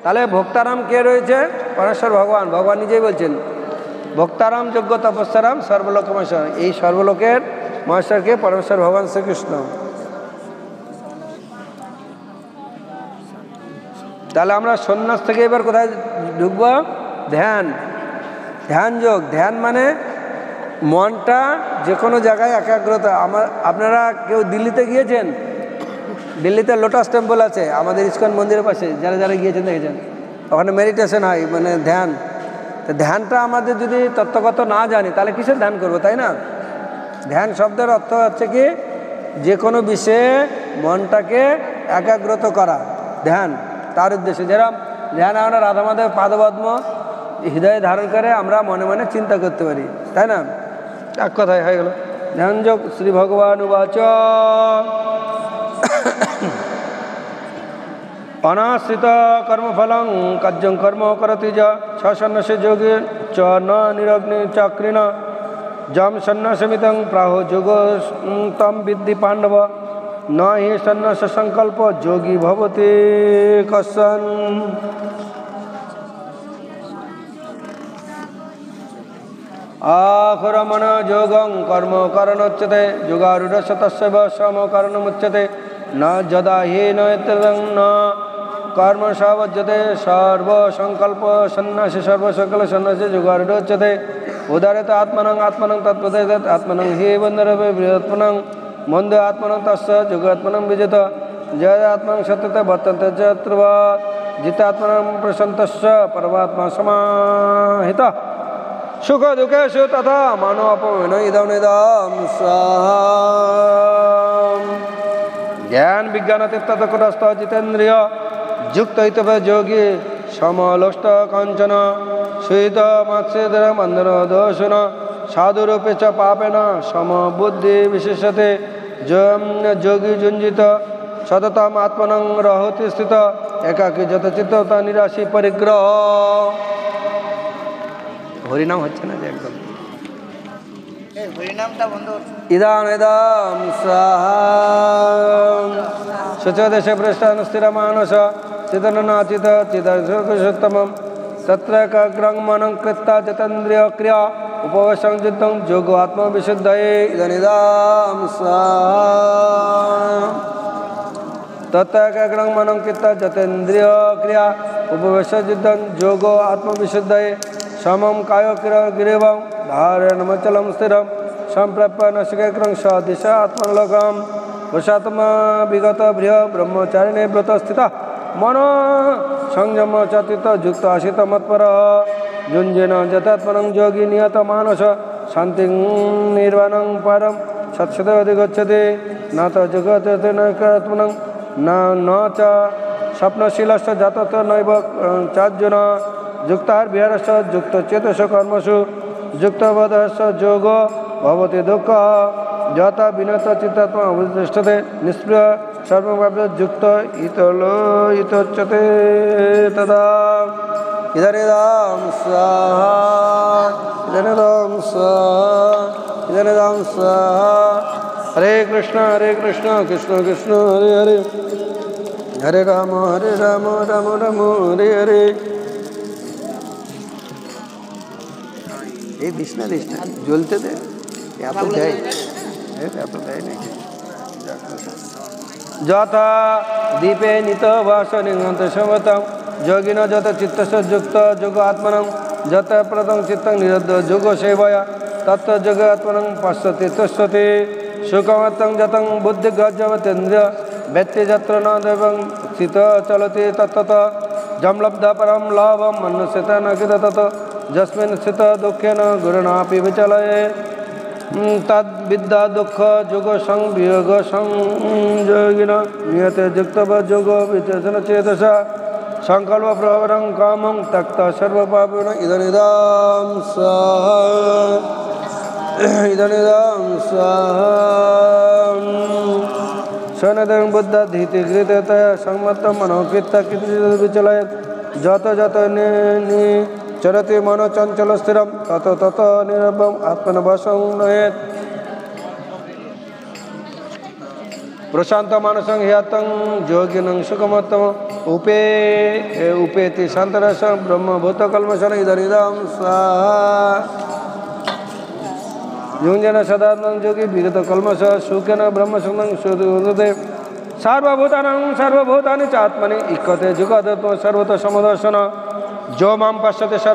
তাহলে ভোক্তারাম কে রয়েছে? পরমেশ্বর ভগবান। ভগবান নিজেই বলছেন ভোক্তারাম যোগ্য তপস্যারাম সর্বলোক মহেশ্বর। এই সর্বলোকের মহেশ্বরকে পরমেশ্বর ভগবান শ্রীকৃষ্ণ। তাহলে আমরা সন্ন্যাস থেকে এবার কোথায় ঢুকবো? ধ্যান, ধ্যান যোগ। ধ্যান মানে মনটা যে কোনো জায়গায় একাগ্রতা। আপনারা কেউ দিল্লিতে গিয়েছেন? দিল্লিতে লোটাস টেম্পল আছে আমাদের ইস্কন মন্দিরের পাশে, যারা যারা গিয়েছেন দেখেছেন। ওখানে মেডিটেশন হয়, মানে ধ্যান। তো ধ্যানটা আমাদের যদি তত্ত্বগত না জানি তাহলে কিসের ধ্যান করবো, তাই না? ধ্যান শব্দের অর্থ হচ্ছে কি যে কোনো বিষয়ে মনটাকে একাগ্রত করা, ধ্যান তার উদ্দেশ্যে। যেরকম ধ্যান আমরা রাধা মাধব পাদপদ্ম হৃদয়ে ধারণ করে আমরা মনে মনে চিন্তা করতে পারি, তাই না? এক কথায় হয়ে গেল ধ্যান যোগ। শ্রী ভগবান উবাচ অনাশ্রিত কর্মফলং কার্যং কর্ম করতি য সন্ন্যাসী যোগী চ ন নিরগ্নি চক্রিণ যম সন্ন্যাসমিতং প্রাহো যোগ তম বিদ্ধি পাণ্ডব ন হি সন্ন্যাস সংকল্প যোগী ভবতি কশ্যন। আখরমণ যোগং কর্ম করণোচ্যতে যোগারূঢ়স্য তস্যৈব সমকরণমুচ্যতে ন যদা হি ন কর্ম সবজ্যতে সর্বসংকল্প সন্ন্যাসী সর্বসংকল্প সন্ন্যাসী যোগারূঢ়োচ্যতে উদারত আত্মনং আত্মনং তৎপদেত আত্মনং হি বন্ধরবে বৃহৎমনং মন্দ আত্মনং তস্য যোগাত্মনং বিজেত জয় আত্মনং সত্যতে বর্তন্তে যত্র জিতাত্মনং প্রশান্তস্য পরমাত্মা সমাহিত সুখ দুঃখেষু তথা মানো অপমেন ইদম নিদম জ্ঞান বিজ্ঞান তীর্থকুটস্থ জিতেন্দ্রিয় যুক্ত হিতবে যোগী সমলোষ্ট কঞ্চন সুহিত মৎস্যের বন্ধন দোষণ সাধুরূপে চ পাপেন সমবুদ্ধি বিশেষতে যোগী যুঞ্জিত সততম আত্মনং রহতি স্থিত একাকী যত চিত্ততা নিরাশী পরিগ্রহ। হরিনাম হচ্ছে না যে একদম ইদাম ইদাম শুচদেশে পৃষ্ঠান স্থির মানস চিতনাচিত চিদোত্তমম তত্র একাগ্রং মনং কৃত্বা যতেন্দ্রিয় ক্রিয়া উপবসংযুক্তং যোগ আত্মবিশুদ্ধয়ে ইদানিদাম তত্র একাগ্রং মনং কৃত্বা যতেন্দ্রিয় ক্রিয়া উপবসংযুক্তং যোগ আত্মবিশুদ্ধয়ে সমম কায় গিরিবং ধারণমচলম স্থিরম সম্প্রাপ্য নশিকেক্রং সদিশ আত্মলোকম পুষাত্মা বিগত বৃহ ব্রহ্মচারিণী ব্রত স্থিত মন সংযম চতুর্থ যুক্ত আশিত মৎপর যুঞ্জেন যথাত্মনং যোগী নিয়ত মানস শান্তি নির্বাণং পরম সৎসদ অধিগচ্ছতে ন তো জগতে নৈকাত্মনং ন চ স্বপ্নশীলস্য জাতত নৈব চার্জুন যুক্তার বিহারস্য যুক্ত চেতস কর্মসু যুক্তবধস্য যোগ ভবতি দুঃখ যথা বিনত চিত্তাত্মা অবতিষ্ঠতে নিষ্প্রিয় সর্বভাবে যুক্ত ইতোচ্যতে তদা ইদানিদাম স্বাহা ইদানিদাম স্বাহা ইদানিদাম স্বাহা। হরে কৃষ্ণ কৃষ্ণ কৃষ্ণ হরে হরে হরে রাম রাম রাম হরে হরে। এই দিস না জ্বলতে দে, এত দেয় নাকি যথা দীপে নিত বাস নিহন্ত সমতম যোগিন যত চিত্তস্য যুক্ত যোগ আত্মনং যত প্রদং চিত্তং নিরুদ্ধ যোগ সেবয়া তত্ত্ব যোগ আত্মনং পশ্যতি তুষ্যতি সুখমত্তং যতং বুদ্ধিগজ্জবতেন্দ্রিয় ব্যক্তি যত্র ন দেবং স্থিত চলতি তত্ত্বত যম লব্ধ পরম লাভম মনুষ্যত ন কৃত তত যস্মিন স্থিত দুঃখেন গুরুণাপি বিচলয়ে তদ বিদ্যা দুঃখ যোগ সংবিয়োগ সংযোগিন নিয়তে যুক্তব যোগ বিচেতন চেতসা সংকল্প প্রবরং কামং তক্ত সর্বপাপন ইদনিদাম স্বাহা ইদনিদাম স্বাহা। সনদং বুদ্ধ ধীতি কৃততয়া সংমত্ত মনোকৃত বিচলয়ে যত যত চরতি মন চঞ্চল স্থিরম তত তত নিরবম আত্মনবশং নয়েত প্রশান্ত মানসং হিয়াতং যোগিনং সুখমত্তম उपेति शांतरस ब्रह्मभूत कल्मषण इदरिदम युंजन सदात्मन जोगी विगत कल्मष सुखेन ब्रह्म सुंदे सर्वभूतानां सर्वभूतानि च आत्मनि इक्कते जुगदत्म सर्वत समदर्शन जो मां पश्यते सर्व